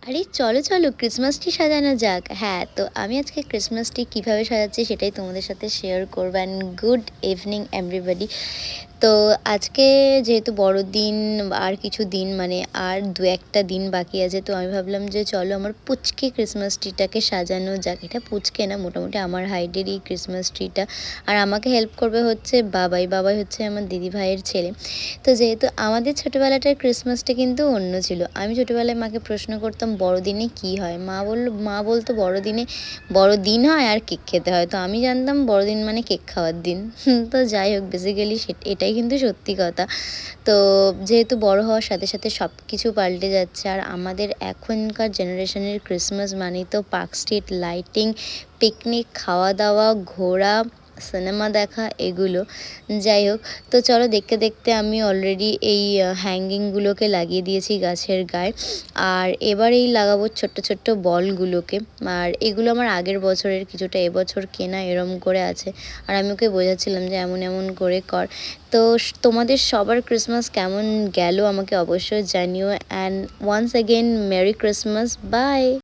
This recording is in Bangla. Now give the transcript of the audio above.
আরে চলো চলো ক্রিসমাস ট্রি সাজানো যাক। হ্যাঁ, তো আমি আজকে ক্রিসমাস ট্রি কীভাবে সাজাচ্ছি সেটাই তোমাদের সাথে শেয়ার করবো। And good evening everybody. তো আজকে যেহেতু বড়দিন, আর কিছু দিন মানে আর দু একটা দিন বাকি আছে, তো আমি ভাবলাম যে চলো আমার পুচকে ক্রিসমাস ট্রিটাকে সাজানো যাক। এটা পুচকে না, মোটামুটি আমার হাইটেরই ক্রিসমাস ট্রিটা। আর আমাকে হেল্প করবে হচ্ছে বাবাই। বাবাই হচ্ছে আমার দিদি ভাইয়ের ছেলে। তো যেহেতু আমাদের ছোটোবেলাটার ক্রিসমাসটা কিন্তু অন্য ছিল। আমি ছোটোবেলায় মাকে প্রশ্ন করতাম বড়দিনে কী হয়, মা বলতো বড়দিনে বড়দিন হয় আর কেক খেতে হয়। তো আমি জানতাম বড়দিন মানে কেক খাওয়ার দিন। তো যাই হোক, বেসিক্যালি এটাই কিন্তু সত্যি কথা। তো যেহেতু বড় হওয়ার সাথে সাথে সব কিছু পাল্টে যাচ্ছে, আর আমাদের এখনকার জেনারেশনের ক্রিসমাস মানেই তো পার্ক স্ট্রিট লাইটিং, পিকনিক, খাওয়া দাওয়া, ঘোরা, সিনেমা দেখা, এগুলো। যাই হোক, তো চলো দেখতে দেখতে আমি অলরেডি এই হ্যাঙ্গিংগুলোকে লাগিয়ে দিয়েছি গাছের গায়ে। আর এবার এই লাগাবো ছোট্ট ছোট্ট বলগুলোকে। আর এগুলো আমার আগের বছরের, কিছুটা এবছর কেনা, এরম করে আছে। আর আমি ওকে বোঝাচ্ছিলাম যে এমন এমন করে কর। তো তোমাদের সবার ক্রিসমাস কেমন গেল আমাকে অবশ্যই জানিও। And once again merry Christmas, by.